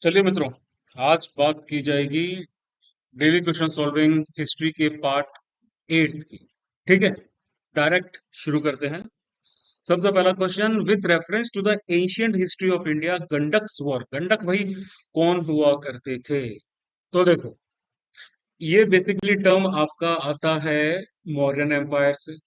चलिए मित्रों, आज बात की जाएगी डेली क्वेश्चन सॉल्विंग हिस्ट्री के पार्ट 8 की। ठीक है, डायरेक्ट शुरू करते हैं। सबसे पहला question, with reference to the ancient history of India, Gandak war. Gandak भाई कौन हुआ करते थे? तो देखो, ये बेसिकली टर्म आपका आता है मौर्यन एम्पायर से।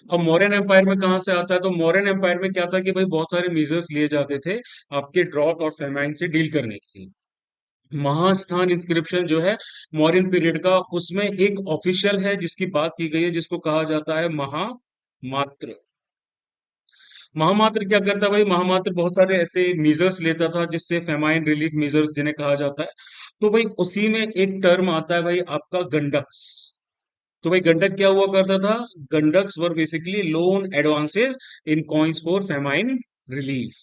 अब मौर्यन एम्पायर में कहाँ से आता है? तो मौर्यन एम्पायर में क्या था कि भाई बहुत सारे मेजर्स लिए जाते थे आपके ड्रॉट और फेमाइन से डील करने के लिए। महास्थान इंस्क्रिप्शन जो है मौर्यन पीरियड का, उसमें एक ऑफिशियल है जिसकी बात की गई है, जिसको कहा जाता है महामात्र। महामात्र क्या करता है भाई? महामात्र बहुत सारे ऐसे मेजर्स लेता था जिससे फेमाइन रिलीफ मेजर्स जिन्हें कहा जाता है। तो भाई उसी में एक टर्म आता है भाई आपका गंडक्स। तो भाई गंडक क्या हुआ करता था? गंडक्स were basically loan advances in coins for famine relief.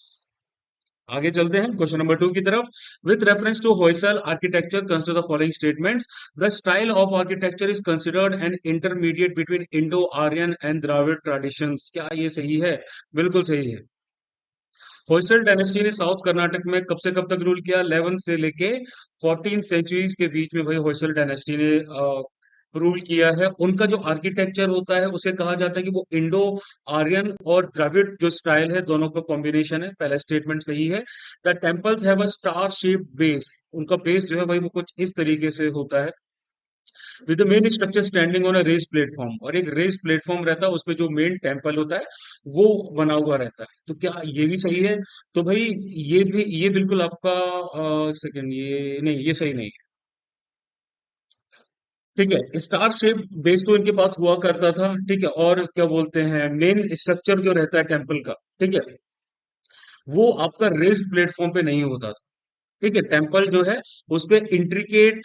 आगे चलते हैं क्वेश्चन नंबर 2 की तरफ। With reference to Hoysala architecture consider the following statements. The style of architecture is considered an intermediate between Indo Aryan and Dravida traditions. क्या ये सही है? बिल्कुल सही है। होयसल डायनेस्टी ने साउथ कर्नाटक में कब से कब तक रूल किया? 11 से लेके 14 सेंचुरीज के बीच में भाई होयसल डायनेस्टी ने रूल किया है। उनका जो आर्किटेक्चर होता है उसे कहा जाता है कि वो इंडो आर्यन और द्रविड़ जो स्टाइल है दोनों का कॉम्बिनेशन है। पहला स्टेटमेंट सही है। The temples have a star shaped base. उनका बेस जो है भाई वो कुछ इस तरीके से होता है, with the main structure standing on a raised platform. और एक रेज प्लेटफॉर्म रहता है, उसपे जो मेन टेम्पल होता है वो बना हुआ रहता है। तो क्या ये भी सही है? तो भाई ये भी, ये बिल्कुल आपका एक सेकेंड, ये नहीं, ये सही नहीं है। ठीक है, स्टार शेप बेस तो इनके पास हुआ करता था। ठीक है, और क्या बोलते हैं, मेन स्ट्रक्चर जो रहता है टेम्पल का, ठीक है, वो आपका रेस्ड प्लेटफॉर्म पे नहीं होता था। ठीक है, टेम्पल जो है उस पे इंट्रिकेट,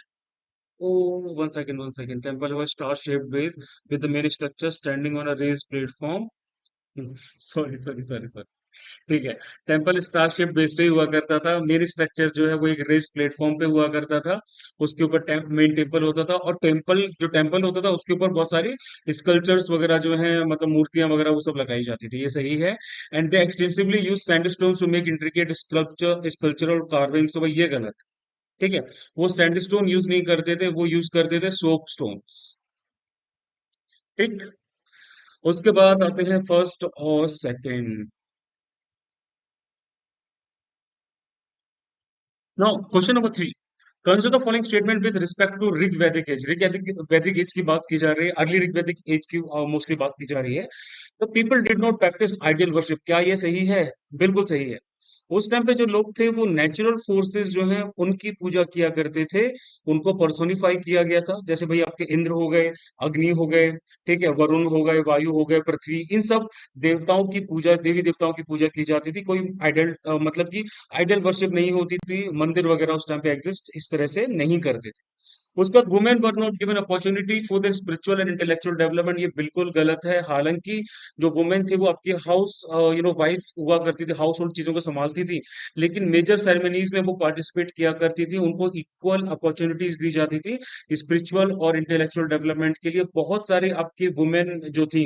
ओ, वन सेकेंड, टेम्पल हुआ star shape base with the main structure standing on a raised platform. Sorry sorry sorry sorry. ठीक है, टेम्पल स्टार शेप बेस पे ही हुआ करता था। मेन स्ट्रक्चर जो है वो एक रेस प्लेटफॉर्म पे हुआ करता था। उसके ऊपर मेन टेम्पल होता था, और टेम्पल जो टेम्पल होता था उसके ऊपर बहुत सारी स्कल्पचर्स वगैरह जो है, मतलब मूर्तियां वगैरह वो सब लगाई जाती थी। ये सही है। And they extensively use sandstone to make intricate sculptural carvings. तो भाई ये गलत है। ठीक है, वो सैंडस्टोन यूज नहीं करते थे, वो यूज करते थे सोप स्टोन्स। ठीक, उसके बाद आते हैं फर्स्ट और second. Now question number 3, consider the following statement with respect to Rig Vedic age. Rig वैदिक वैदिक एज की बात की जा रही है, अर्ली ऋग वैदिक एज की मोस्टली बात की जा रही है। तो people did not practice ideal worship. क्या ये सही है? बिल्कुल सही है। उस टाइम पे जो लोग थे वो नेचुरल फोर्सेस जो हैं उनकी पूजा किया करते थे। उनको पर्सोनिफाई किया गया था, जैसे भाई आपके इंद्र हो गए, अग्नि हो गए, ठीक है, वरुण हो गए, वायु हो गए, पृथ्वी, इन सब देवताओं की पूजा, देवी देवताओं की पूजा की जाती थी। कोई आइडल मतलब कि आइडल वर्शिप नहीं होती थी। मंदिर वगैरह उस टाइम पे एग्जिस्ट इस तरह से नहीं करते थे। उसके बाद women were not given opportunity for their spiritual and intellectual development. ये बिल्कुल गलत है। हालांकि जो वुमेन थी वो आपकी हाउस वाइफ हुआ करती थी, हाउस होल्ड चीजों को संभालती थी, लेकिन मेजर सेरेमनीज में वो पार्टिसिपेट किया करती थी। उनको इक्वल अपॉर्चुनिटीज दी जाती थी स्पिरिचुअल और इंटेलेक्चुअल डेवलपमेंट के लिए। बहुत सारे आपकी वुमेन जो थी,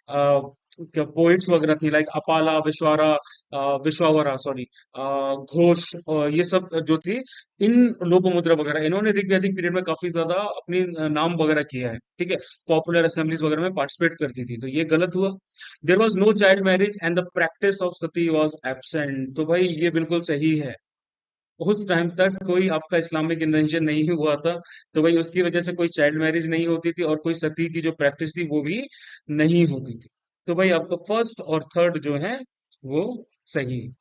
अ, क्या पोइट्स वगैरह थी, लाइक अपाला, विश्वावरा, सॉरी, घोष, ये सब जो थी, इन लोकमुद्रा वगैरह, इन्होंने ऋग वैदिक पीरियड में काफी ज्यादा अपनी नाम वगैरह किया है। ठीक है, पॉपुलर असेंबलीज वगैरह में पार्टिसिपेट करती थी। तो ये गलत हुआ। There was no child marriage and the practice of sati was absent. तो भाई ये बिल्कुल सही है। उस टाइम तक कोई आपका इस्लामिक इन्वेंशन नहीं हुआ था, तो भाई उसकी वजह से कोई चाइल्ड मैरिज नहीं होती थी, और कोई सती की जो प्रैक्टिस थी वो भी नहीं होती थी। तो भाई आपका फर्स्ट और थर्ड जो है वो सही है।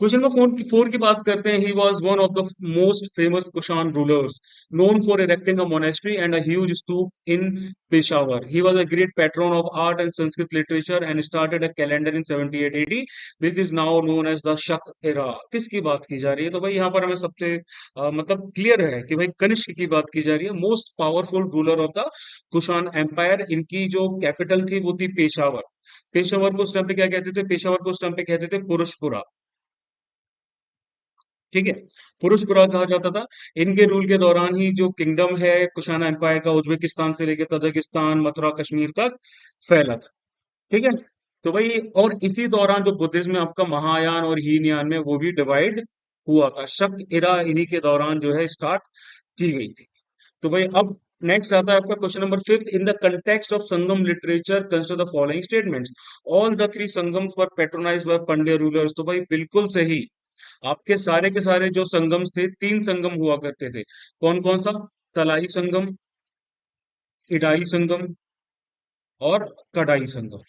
क्वेश्चन नंबर 4 की बात करते हैं। He was one of the most famous Kushan rulers, known for erecting a monastery and a huge stupa in Peshawar. He was a great patron of art and Sanskrit literature and started a calendar in 78 AD, which is now known as the Shak era. किसकी बात की जा रही है? तो भाई यहाँ पर हमें सबसे मतलब क्लियर है कि भाई कनिष्क की बात की जा रही है, most powerful ruler of the Kushan empire. इनकी जो कैपिटल थी वो थी पेशावर। पेशावर को उस टाइम पे क्या कहते थे? पेशावर को उस टाइम पे कहते थे पुरुषपुरा। ठीक है, पुरुषपुरा कहा जाता था। इनके रूल के दौरान ही जो किंगडम है कुशाना एम्पायर का, उज्बेकिस्तान से लेकर तजाकिस्तान, मथुरा, कश्मीर तक फैला था। ठीक है, तो भाई और इसी दौरान जो बुद्धिज्म में आपका महायान और हीनयान में वो भी डिवाइड हुआ था। शक इरा इन्हीं के दौरान जो है स्टार्ट की गई थी। तो भाई अब नेक्स्ट आता है आपका question number fifth. In the context of Sangam literature consider the following statements. All the three Sangams were patronised by Pandya rulers. तो भाई बिल्कुल सही। आपके सारे के सारे जो संगम थे, तीन संगम हुआ करते थे। कौन कौन सा? तलाई संगम, इडाई संगम और कड़ाई संगम।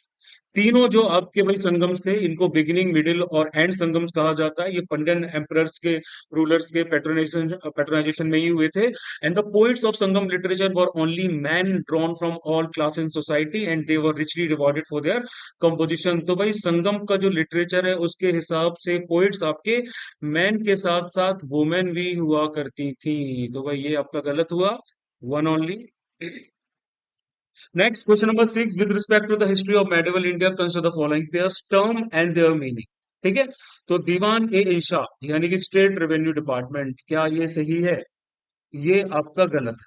तीनों जो आपके भाई संगम्स थे, इनको बिगिनिंग, मिडिल और एंड संगम्स कहा जाता है। ये पंडियन एम्परर्स के, रूलर्स के पैट्रोनाइजेशन में ही हुए थे। And the poets of Sangam literature were only man drawn from all class in society and they were richly rewarded for their composition. तो भाई संगम का जो लिटरेचर है उसके हिसाब से पोइट्स आपके मैन के साथ साथ वुमेन भी हुआ करती थी। तो भाई ये आपका गलत हुआ, one only. Next, question number six. With respect to the history of medieval India, consider the following pairs term and their meaning. ठीक है, तो दीवान ए इंशा यानी कि स्टेट रेवेन्यू डिपार्टमेंट, क्या ये सही है? ये आपका गलत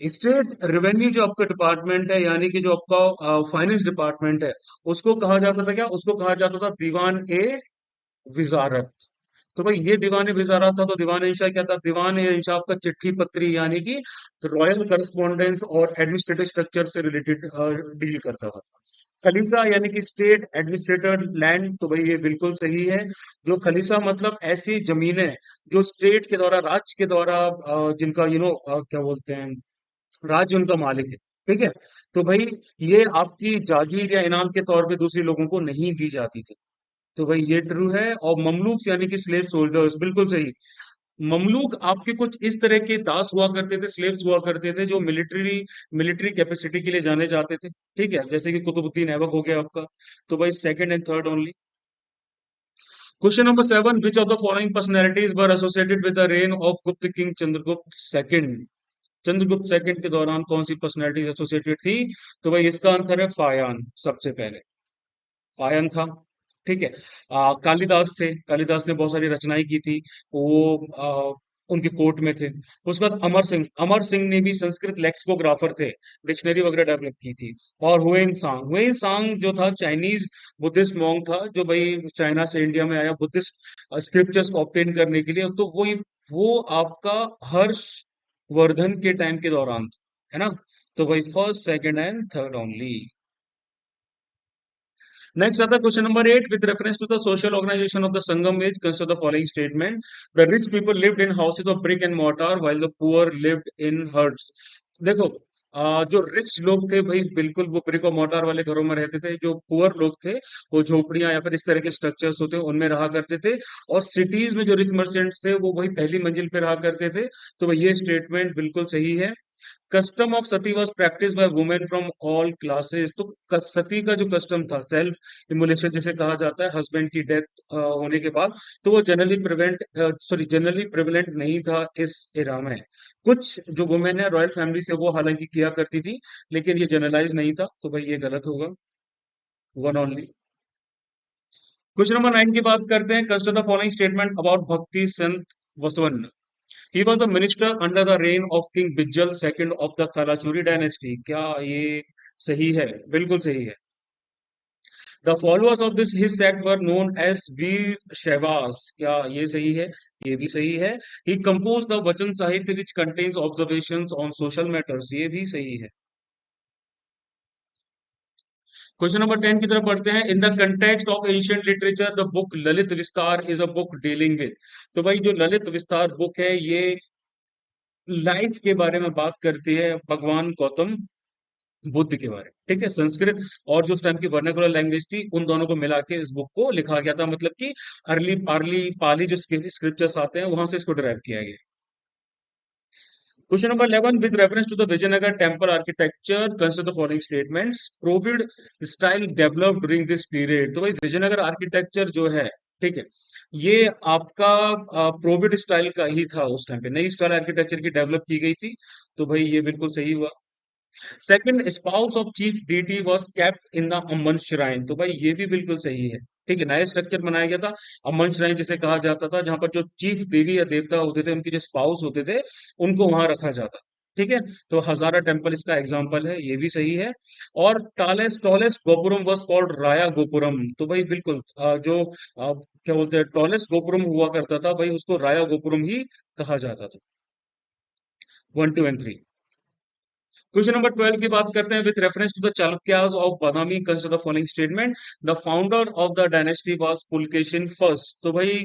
है। स्टेट रेवेन्यू जो आपका डिपार्टमेंट है, यानी कि जो आपका फाइनेंस डिपार्टमेंट है, उसको कहा जाता था क्या? उसको कहा जाता था दीवान ए विजारत। तो भाई ये दीवान ए विजारत था, तो दीवान ए इंशा क्या था? दीवान ए इंशा आपका चिट्ठी पत्री यानी कि रॉयल करस्पॉन्डेंस और एडमिनिस्ट्रेटिव स्ट्रक्चर से रिलेटेड डील करता था। खलीसा यानी कि स्टेट एडमिनिस्ट्रेटेड लैंड। तो भाई ये बिल्कुल सही है। जो खलीसा मतलब ऐसी जमीनें जो स्टेट के द्वारा, राज्य के द्वारा जिनका क्या बोलते हैं, राज्य उनका मालिक है। ठीक है, तो भाई ये आपकी जागीर या इनाम के तौर पे दूसरे लोगों को नहीं दी जाती थी। तो भाई ये ट्रू है। और ममलूक यानी कि स्लेव सोल्जर्स, बिल्कुल सही। ममलूक आपके कुछ इस तरह के दास हुआ करते थे, स्लेव्स हुआ करते थे, जो मिलिट्री मिलिट्री कैपेसिटी के लिए जाने जाते थे। ठीक है, जैसे कि कुतुबुद्दीन ऐबक हो गया आपका। तो भाई second and third only. Question number seven. Which of the following personalities were associated with the reign of Gupta king Chandragupta second. Chandragupta second के दौरान कौन सी पर्सनैलिटीज एसोसिएटेड थी? तो भाई इसका आंसर है फायान, सबसे पहले फायन था। ठीक है, कालिदास थे, कालिदास ने बहुत सारी रचनाएं की थी। वो उनके कोर्ट में थे। उसके बाद अमर सिंह ने भी संस्कृत लेक्सिकोग्राफर थे, डिक्शनरी वगैरह डेवलप की थी। और हुएन सांग जो था चाइनीज बुद्धिस्ट मॉन्क था, जो भाई चाइना से इंडिया में आया बुद्धिस्ट स्क्रिप्चर्स को ऑब्टेन करने के लिए। तो वो आपका हर्ष वर्धन के टाइम के दौरान था, है ना? तो भाई first second and third only. Next other question number eight. With reference to the social organization of the Sangam age, consider the following statement. The rich people lived in houses of brick and mortar while the poor lived in huts. देखो, जो rich लोग थे भाई बिल्कुल वो brick और mortar वाले घरों में रहते थे। जो पुअर लोग थे वो झोपड़ियां या फिर इस तरह के स्ट्रक्चर्स होते हैं उनमें रहा करते थे। और सिटीज में जो रिच मर्चेंट्स थे वो वही पहली मंजिल पे रहा करते थे। तो भाई ये स्टेटमेंट बिल्कुल सही है। Custom of Sati was practice by women from all classes. तो सती का जो कस्टम था, सेल्फ इमोलेशन जिसे कहा जाता है, हस्बैंड की डेथ होने के बाद, तो वो जनरली प्रिवेलेंट नहीं था इस एरा में। कुछ जो वुमेन है रॉयल फैमिली से, वो हालांकि किया करती थी, लेकिन ये जनरलाइज नहीं था। तो भाई ये गलत होगा, one only. Question number nine की बात करते हैं। Consider the following statement about भक्ति संत वसवन। He was a minister under the reign of King Bijal II of the Kalachuri dynasty. क्या ये सही है? बिल्कुल सही है। The followers of this his sect were known as Veer Shahbaz. क्या ये सही है? ये भी सही है। He composed the Vachan Sahitya which contains observations on social matters. ये भी सही है। क्वेश्चन नंबर 10 की तरफ पढ़ते हैं। In the context of ancient literature the book Lalita Vistara is a book dealing with. तो भाई जो ललित विस्तार बुक है, ये लाइफ के बारे में बात करती है, भगवान गौतम बुद्ध के बारे में। ठीक है, संस्कृत और जो उस टाइम की वर्नाकुलर लैंग्वेज थी, उन दोनों को मिला के इस बुक को लिखा गया था। मतलब कि अर्ली पारली पाली जो स्क्रिप्चर्स आते हैं वहां से इसको डिराइव किया गया। Question number 11। With reference to the Vijayanagara temple architecture consider the following statements. प्रोविड style develop during this period. तो भाई विजयनगर आर्किटेक्चर जो है, ठीक है, ये आपका प्रोविड स्टाइल का ही था। उस टाइम पे नई स्टाइल आर्किटेक्चर की डेवलप की गई थी। तो भाई ये बिल्कुल सही हुआ। Second, spouse of chief deity was kept in the Amman shrine. तो भाई ये भी बिल्कुल सही है। ठीक है, नया स्ट्रक्चर बनाया गया था, अम्मन श्राइन जिसे कहा जाता था, जहां पर जो चीफ देवी या देवता होते थे, उनके जो स्पाउस होते थे, उनको वहां रखा जाता। ठीक है, तो हजारा टेम्पल इसका एग्जाम्पल है, ये भी सही है। और tallest tallest gopuram was called राया गोपुरम, तो भाई बिल्कुल जो क्या बोलते हैं टॉलेस्ट गोपुरम हुआ करता था भाई, उसको राया गोपुरम ही कहा जाता था। 1 2 एंड 3। क्वेश्चन नंबर 12 की बात करते हैं। With reference to the Chalukyas of Badami consider the following statement. The founder of the dynasty was Pulakeshin first, तो भाई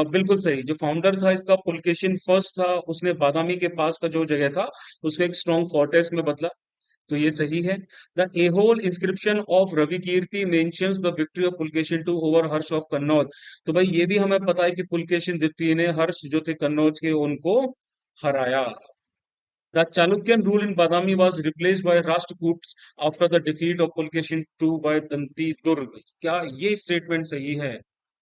बिल्कुल सही, जो फाउंडर था इसका पुलकेशिन फर्स्ट था, उसने बादामी के पास का जो जगह था उसको एक स्ट्रॉन्ग फोर्टेस में बदला, तो ये सही है। The Aihole inscription of Ravi Kirti mentions the victory of Pulakeshin two over Harsha of Kannauj, तो भाई ये भी हमें पता है कि पुलकेशिन द्वितीय ने हर्ष जो थे कन्नौज के उनको हराया। The Chalukyan rule in Badami was replaced by Rashtrakuts after the defeat of Pulkeshi II by Danti Durg। क्या ये स्टेटमेंट सही है?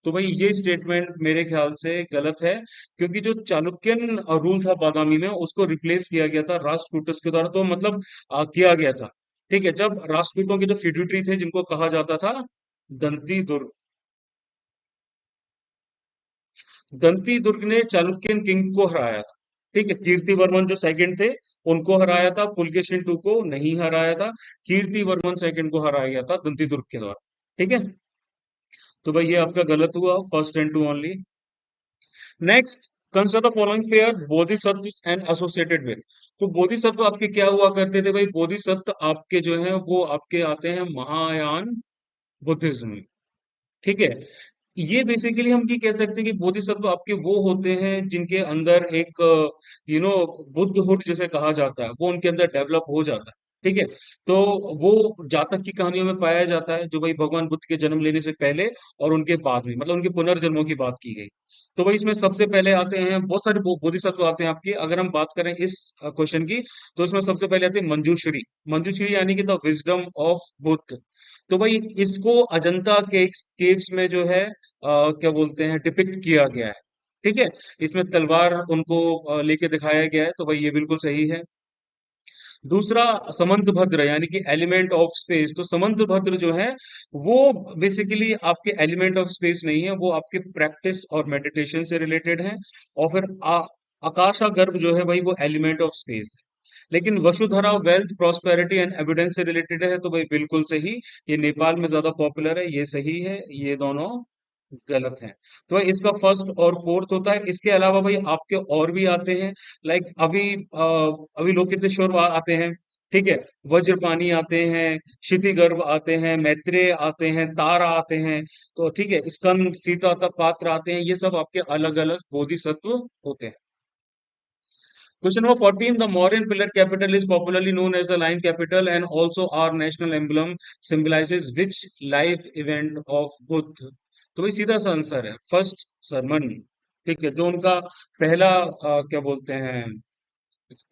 तो भाई ये स्टेटमेंट मेरे ख्याल से गलत है, क्योंकि जो चालुक्यन रूल था बादामी में उसको रिप्लेस किया गया था राष्ट्रकूटस के द्वारा, तो मतलब किया गया था। ठीक है, जब राष्ट्रकूटों के जो फिड्यूटरी थे जिनको कहा जाता था दंती दुर्ग, दंती दुर्ग ने चालुक्यन किंग को हराया था। ठीक है, कीर्ति वर्मन जो सेकंड थे उनको हराया था, पुलकेशिन टू को नहीं हराया था, कीर्ति वर्मन सेकंड को हराया गया था दंती दुर्ग के द्वारा। ठीक है, तो भाई ये आपका गलत हुआ, first and two only. Next, consider the following pair Bodhisattva and associated with. तो बोधिसत्व आपके क्या हुआ करते थे भाई? बोधिसत्व आपके जो है वो आपके आते हैं महायान बुद्धिज्म में। ठीक है, ये बेसिकली हम ये कह सकते हैं कि बोधिसत्व आपके वो होते हैं जिनके अंदर एक बुद्धहुड जैसे कहा जाता है वो उनके अंदर डेवलप हो जाता है। ठीक है, तो वो जातक की कहानियों में पाया जाता है, जो भाई भगवान बुद्ध के जन्म लेने से पहले और उनके बाद में, मतलब उनके पुनर्जन्मों की बात की गई। तो भाई इसमें सबसे पहले आते हैं बहुत सारे बोधिसत्व आते हैं आपके, अगर हम बात करें इस क्वेश्चन की, तो इसमें सबसे पहले आते हैं मंजूश्री। मंजूश्री यानी कि द विजडम ऑफ बुद्ध। तो भाई इसको अजंता के केव्स में जो है क्या बोलते हैं डिपिक्ट किया गया है। ठीक है, इसमें तलवार उनको लेके दिखाया गया है, तो भाई ये बिल्कुल सही है। दूसरा, समंत भद्र यानी कि एलिमेंट ऑफ स्पेस। तो समंत भद्र जो है वो बेसिकली आपके एलिमेंट ऑफ स्पेस नहीं है, वो आपके प्रैक्टिस और मेडिटेशन से रिलेटेड है। और फिर आकाशा गर्भ जो है भाई वो एलिमेंट ऑफ स्पेस है। लेकिन Vasundhara wealth prosperity and evidence से रिलेटेड है, तो भाई बिल्कुल सही, ये नेपाल में ज्यादा पॉपुलर है, ये सही है। ये दोनों गलत है। तो भाई इसका फर्स्ट और फोर्थ होता है। इसके अलावा भाई आपके और भी आते हैं, लाइक अभी लोकितेश्वर आते हैं। ठीक है, वज्रपाणी आते हैं, क्षितिगर्भ आते हैं, मैत्रेय आते हैं, तारा आते हैं। तो ठीक है, स्कंद सीता तप पात्र आते हैं, ये सब आपके अलग अलग बोधिसत्व होते हैं। Question number 14. The Mauryan pillar capital is popularly known as the Lion Capital and also our national emblem symbolizes which life event of Buddha? तो भाई सीधा सा आंसर है फर्स्ट सरमन। ठीक है, जो उनका पहला क्या बोलते हैं,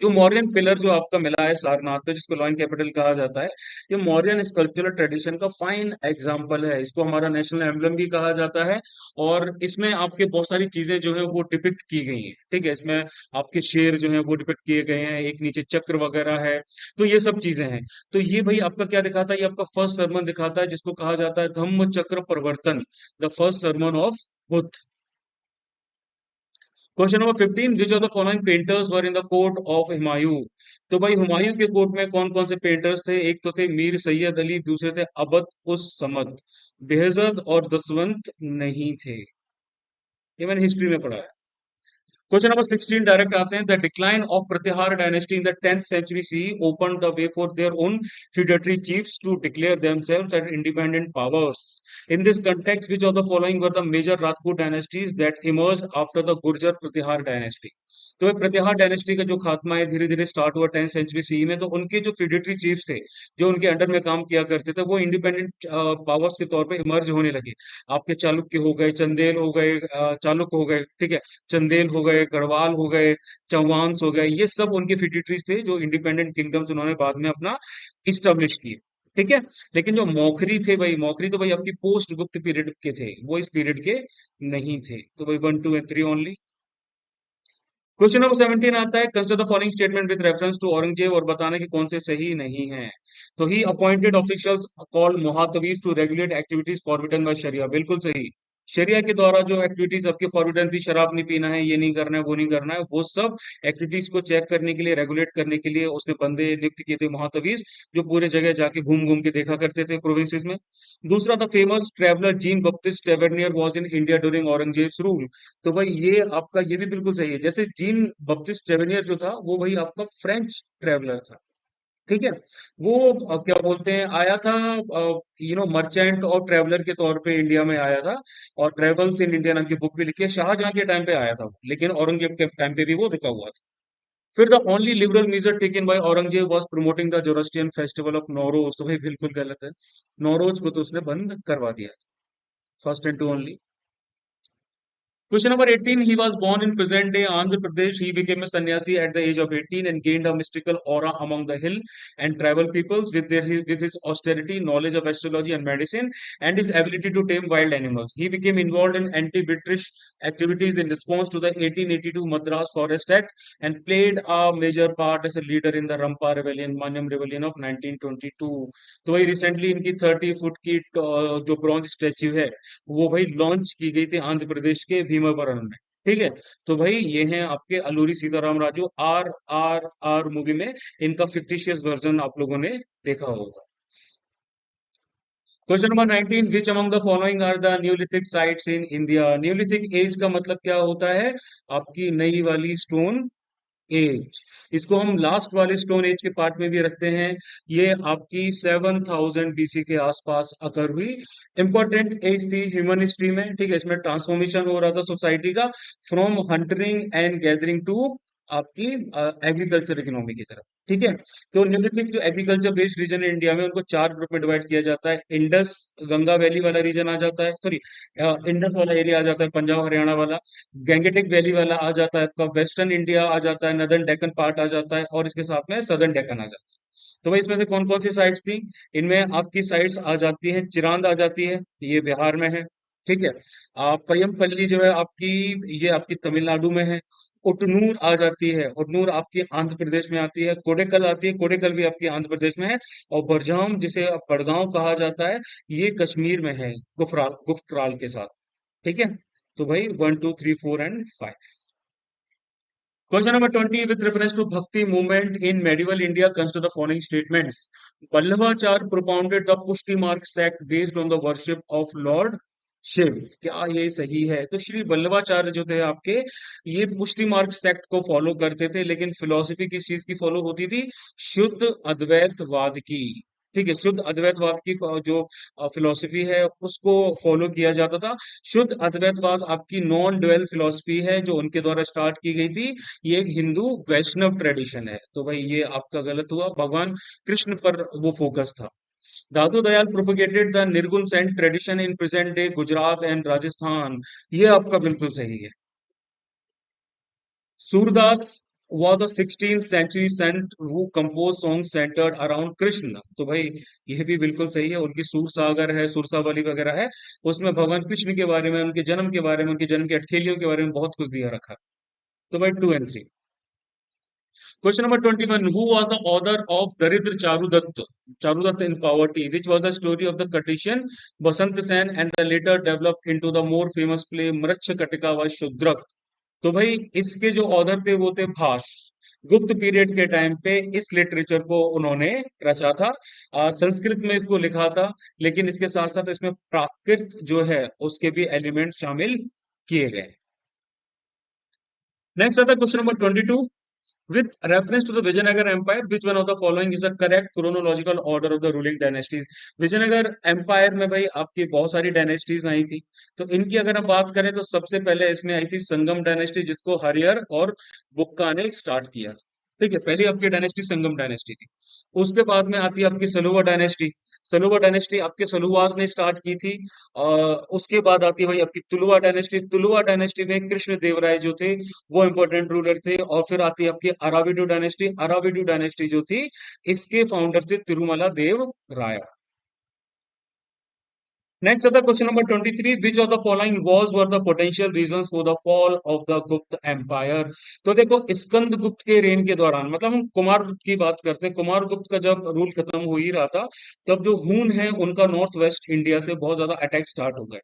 जो मौर्यन पिलर जो आपका मिला है सारनाथ पे जिसको लॉइन कैपिटल कहा जाता है, ये मौर्यन स्कल्पचरल ट्रेडिशन का फाइन एग्जाम्पल है, इसको हमारा नेशनल एम्बलम भी कहा जाता है। और इसमें आपके बहुत सारी चीजें जो है वो डिपिक्ट की गई हैं। ठीक है, इसमें आपके शेर जो है वो डिपिक्ट किए गए हैं, एक नीचे चक्र वगैरह है, तो ये सब चीजें हैं। तो ये भाई आपका क्या दिखाता है? ये आपका फर्स्ट सरमन दिखाता है जिसको कहा जाता है धम्म चक्र प्रवर्तन, the first sermon of Buddha. Question number 15। Which of the following painters were in the court of Humayun? तो भाई हुमायूं के कोर्ट में कौन कौन से पेंटर्स थे? एक तो थे मीर सैयद अली, दूसरे थे अबद उस समद, बेहजद और दसवंत नहीं थे। ये मैंने हिस्ट्री में पढ़ा है। क्वेश्चन नंबर 16 डायरेक्ट आते हैं। The decline of Pratihara dynasty in the 10th century CE opened the way for their own feudatory chiefs to declare themselves as independent powers. In this context, which of the following were the major Rajput dynasties that emerged after the Gurjar Pratihar dynasty? तो ये प्रतिहार dynasty का जो खात्मा है धीरे धीरे start हुआ 10th century CE में, तो उनके जो feudatory chiefs थे जो उनके अंडर में काम किया करते थे वो इंडिपेंडेंट पावर्स के तौर पे इमर्ज होने लगे। आपके चालुक्य हो गए, चंदेल हो गए, चालुक्य हो गए, ठीक है, चंदेल हो गए, गढ़वाल हो गए, चौहान्स हो गए, ये सब उनके फिटिटरीज थे जो इंडिपेंडेंट किंगडम्स उन्होंने बाद में अपना इस्टेब्लिश किए। ठीक है, लेकिन जो मौखरी थे भाई, मौखरी तो भाई आपकी पोस्ट गुप्त पीरियड के थे, वो इस पीरियड के नहीं थे। तो भाई 1 2 एंड 3 ओनली। क्वेश्चन नंबर 17 आता है। Consider the following statement with reference to Aurangzeb, और बताना कि कौन से सही नहीं है। तो he appointed officials called muhtasibs to regulate activities forbidden by Sharia, बिल्कुल सही। शरिया के द्वारा जो एक्टिविटीज आपके फॉरबिडन थी, शराब नहीं पीना है, ये नहीं करना है, वो नहीं करना है, वो सब एक्टिविटीज को चेक करने के लिए, रेगुलेट करने के लिए उसने बंदे नियुक्त किए थे, महातवीज, जो पूरे जगह जाके घूम घूम के देखा करते थे प्रोविंसेस में। दूसरा था famous traveller gene Baptist Tavernier was in India during Aurangzeb's rule. तो भाई ये आपका ये भी बिल्कुल सही है, जैसे जीन बप्टिस्ट टेवर्नियर जो था वो भाई आपका फ्रेंच ट्रेवलर था। ठीक है। वो क्या बोलते हैं आया था, मर्चेंट और ट्रेवलर के तौर पे इंडिया में आया था, और ट्रेवल्स इन इंडिया नाम की बुक भी लिखी है। शाहजहां के टाइम पे आया था वो, लेकिन औरंगजेब के टाइम पे भी वो रुका हुआ था। फिर the only liberal measure taken by Aurangzeb was promoting the Zoroastrian festival of Nauroz. तो भाई बिल्कुल गलत है, नौरोज को तो उसने बंद करवा दिया था, first and two only. Question number 18. He was born in present day Andhra Pradesh. He became a sannyasi at the age of 18 and gained a mystical aura among the hill and tribal peoples with his austerity, knowledge of astrology and medicine, and his ability to tame wild animals. He became involved in anti-British activities in response to the 1882 Madras Forest Act and played a major part as a leader in the Rampa Rebellion, Manyam Rebellion of 1922. तो वही recently इनकी 30 foot की जो bronze statue है वो भाई launch की गई थी आंध्र प्रदेश के भीमावरम में। ठीक है। तो भाई ये हैं आपके Alluri Sitarama Raju. R R R movie में इनका फिक्टिशियस वर्जन आप लोगों ने देखा होगा। Question number 19, which among the following are the neolithic sites in India. Neolithic age का मतलब क्या होता है, आपकी नई वाली स्टोन एज। इसको हम लास्ट वाले स्टोन एज के पार्ट में भी रखते हैं। ये आपकी 7000 BC के आसपास अकर हुई। इंपॉर्टेंट एज थी ह्यूमन हिस्ट्री में। ठीक है, इसमें ट्रांसफॉर्मेशन हो रहा था सोसाइटी का, from hunting and gathering to आपकी एग्रीकल्चर इकोनॉमी की तरफ। ठीक है। तो निम्नलिखित जो एग्रीकल्चर बेस्ड रीजन है इंडिया में, उनको 4 ग्रुप में डिवाइड किया जाता है। इंडस गंगा वैली वाला रीजन आ जाता है, सॉरी इंडस वाला एरिया आ जाता है, पंजाब हरियाणा वाला। गैंगेटिक वैली वाला आ जाता है आपका, वेस्टर्न इंडिया आ जाता है, नदर्न डेक्कन पार्ट आ जाता है, और इसके साथ में सदर्न डेक्कन आ जाता है। तो भाई इसमें से कौन कौन सी साइट्स थी, इनमें आपकी साइट्स आ जाती है, चिरांद आ जाती है, ये बिहार में है। ठीक है। पय्यमपल्ली जो है आपकी, ये आपकी तमिलनाडु में है। उटनूर आ जाती है, उटनूर आपकी आंध्र प्रदेश में आती है। कोडेकल आती है, कोडेकल भी आपकी आंध्र प्रदेश में है। और बरजाम जिसे अब बड़गांव कहा जाता है, ये कश्मीर में है, गुफराल के साथ। ठीक है। तो भाई 1 2 3 4 and 5। Question number 20, with reference to Bhakti movement in medieval India, consider the following statements. Vallabhacharya propounded the Pushti Marg sect based on the worship of Lord Shiva. क्या ये सही है? तो श्री वल्लभाचार्य जो थे आपके, ये पुष्टि मार्ग सेक्ट को फॉलो करते थे, लेकिन फिलॉसफी किस चीज की फॉलो होती थी? शुद्ध अद्वैतवाद की। ठीक है, शुद्ध अद्वैतवाद की जो फिलॉसफी है उसको फॉलो किया जाता था। शुद्ध अद्वैतवाद आपकी नॉन ड्वेल फिलॉसफी है, जो उनके द्वारा स्टार्ट की गई थी। ये एक हिंदू वैष्णव ट्रेडिशन है। तो भाई ये आपका गलत हुआ, भगवान कृष्ण पर वो फोकस था। Dadu Dayal propagated the Nirguna saint tradition in present day Gujarat and Rajasthan. ये आपका बिल्कुल सही है। Surdas was a 16th century saint who composed songs centered around Krishna. तो भाई यह भी बिल्कुल सही है, उनकी सूर सागर है, सुरसावली वगैरह है, उसमें भगवान कृष्ण के बारे में, उनके जन्म के बारे में, उनके जन्म की अटखेलियों के बारे में बहुत कुछ दिया रखा है। तो भाई 2 and 3। Question number 21. Who was the author of Daridra Charudatta? Charudatta in Poverty, which was a story of the Katishan Basant Sen and the later developed into the more famous play Mrachya Katika was Shudrak। तो भाई इसके जो author थे वो थे भाष। गुप्त period के टाइम पे इस लिटरेचर को उन्होंने रचा था। संस्कृत में इसको लिखा था, लेकिन इसके साथ साथ इसमें प्राकृत जो है उसके भी एलिमेंट शामिल किए गए। नेक्स्ट आता है question number 22। With reference to the Vijayanagar Empire, which one of the following is the correct chronological order of the ruling dynasties? Vijayanagara empire में भाई आपकी बहुत सारी डायनेस्टीज आई थी। तो इनकी अगर हम बात करें तो सबसे पहले इसमें आई थी संगम डायनेस्टी, जिसको हरियर और बुक्का ने स्टार्ट किया। ठीक है, पहली आपकी डायनेस्टी संगम डायनेस्टी थी। उसके बाद में आती है आपकी सलुवा डायनेस्टी। सलुवा डायनेस्टी आपके सलुवास ने स्टार्ट की थी। उसके बाद आती है भाई आपकी तुलुवा डायनेस्टी। तुलुवा डायनेस्टी में कृष्ण देवराय जो थे वो इंपॉर्टेंट रूलर थे। और फिर आती है आपकी अराविडु डायनेस्टी। अराविडु डायनेस्टी जो थी, इसके फाउंडर थे तिरुमला देव राय। नेक्स्ट आता question number 23। Which of the following was were the potential reasons for the fall of the गुप्त एम्पायर। तो देखो स्कंद गुप्त के रेन के दौरान, मतलब हम कुमार गुप्त की बात करते हैं, कुमार गुप्त का जब रूल खत्म हो ही रहा था, तब जो हून है उनका नॉर्थ वेस्ट इंडिया से बहुत ज्यादा अटैक स्टार्ट हो गए।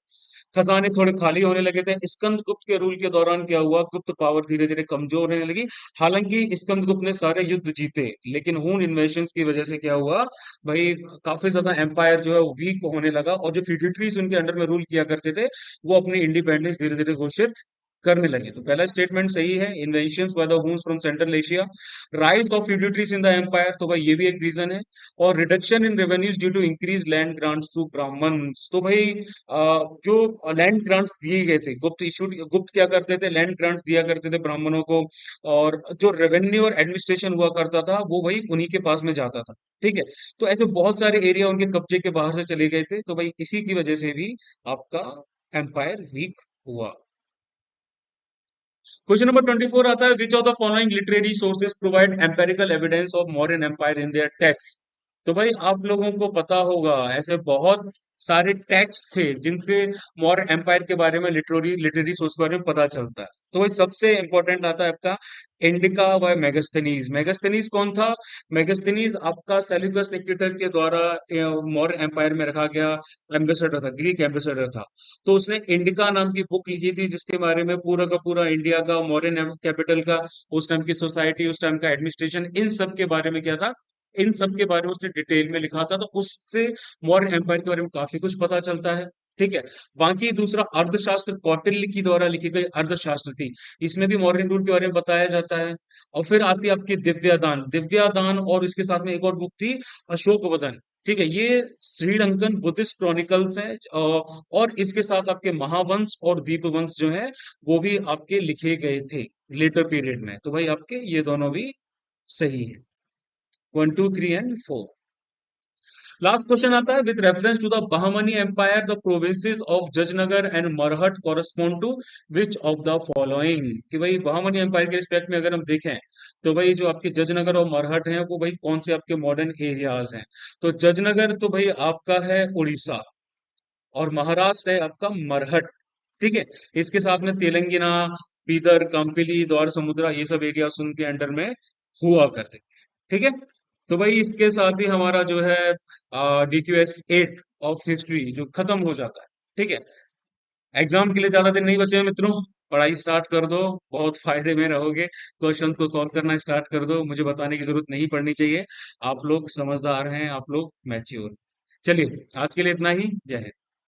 खजाने थोड़े खाली होने लगे थे। स्कंदगुप्त के रूल के दौरान क्या हुआ, गुप्त पावर धीरे धीरे कमजोर होने लगी। हालांकि स्कंदगुप्त ने सारे युद्ध जीते, लेकिन हून इन्वेशंस की वजह से क्या हुआ भाई, काफी ज्यादा एम्पायर जो है वो वीक होने लगा, और जो फ्यूडिटरीज उनके अंडर में रूल किया करते थे वो अपनी इंडिपेंडेंस धीरे धीरे घोषित करने लगे। तो पहला स्टेटमेंट सही है, inventions by the Huns from central Asia, rise of feudatories in the empire, तो भाई ये भी एक रीजन है। और reduction in revenues due to increase land grants to Brahmins, तो भाई जो लैंड ग्रांट्स दिए गए थे, गुप्त क्या करते थे, लैंड ग्रांट्स दिया करते थे ब्राह्मणों को, और जो रेवेन्यू और एडमिनिस्ट्रेशन हुआ करता था वो भाई उन्हीं के पास में जाता था। ठीक है, तो ऐसे बहुत सारे एरिया उनके कब्जे के बाहर से चले गए थे, तो भाई इसी की वजह से भी आपका एम्पायर वीक हुआ। क्वेश्चन नंबर 24 आता है, which of the following literary sources provide empirical evidence of Mauryan empire in their text. तो भाई आप लोगों को पता होगा ऐसे बहुत सारे टेक्स्ट थे जिनसे मौर्य एम्पायर के बारे में लिटरेरी लिटरेरी सोर्स के बारे में पता चलता है। तो भाई सबसे इंपॉर्टेंट आता है आपका इंडिका व मेगास्थनीज। मेगास्थनीज कौन था? मेगास्थनीज आपका सेल्यूकस डिक्टेटर के द्वारा मौर्य एम्पायर में रखा गया एम्बेसडर था, ग्रीक एम्बेसडर था। तो उसने इंडिका नाम की बुक लिखी थी जिसके बारे में पूरा का पूरा इंडिया का, मौर्यन कैपिटल का, उस टाइम की सोसाइटी, उस टाइम का एडमिनिस्ट्रेशन, इन सब के बारे में क्या था, इन सब के बारे में उसने डिटेल में लिखा था। तो उससे मौर्य एम्पायर के बारे में काफी कुछ पता चलता है। ठीक है, बाकी दूसरा अर्थशास्त्र कौटिल्य की द्वारा लिखी गई अर्थशास्त्र थी, इसमें भी मौर्यन रूल के बारे में बताया जाता है। और फिर आती है आपकी दिव्यादान, दिव्यादान और इसके साथ में एक और बुक थी अशोकवदन। ठीक है, ये श्रीलंकन बुद्धिस्ट क्रॉनिकल्स हैं, और इसके साथ आपके महावंश और दीपवंश जो है वो भी आपके लिखे गए थे लेटर पीरियड में। तो भाई आपके ये दोनों भी सही है, 1 2 3 एंड 4। लास्ट क्वेश्चन आता है, with reference to the Bahmani empire the provinces of Jajnagar and Marhat correspond to which of the following. कि भाई बहमनी एम्पायर के रिस्पेक्ट में अगर हम देखें तो भाई जो आपके जजनगर और मरहट हैं वो भाई कौन से आपके मॉडर्न एरियाज हैं। तो जजनगर तो भाई आपका है उड़ीसा, और महाराष्ट्र है आपका मरहट। ठीक है, इसके साथ में तेलंगाना, बीदर, कंपिली, द्वार समुद्रा, ये सब एरियाज उनके अंडर में हुआ करते। ठीक है, तो भाई इसके साथ ही हमारा जो है DQS 8 ऑफ हिस्ट्री जो खत्म हो जाता है। ठीक है, एग्जाम के लिए ज्यादा दिन नहीं बचे हैं मित्रों, पढ़ाई स्टार्ट कर दो, बहुत फायदे में रहोगे। क्वेश्चंस को सॉल्व करना स्टार्ट कर दो, मुझे बताने की जरूरत नहीं पड़नी चाहिए, आप लोग समझदार हैं, आप लोग मैच्योर। चलिए आज के लिए इतना ही, जय हिंद।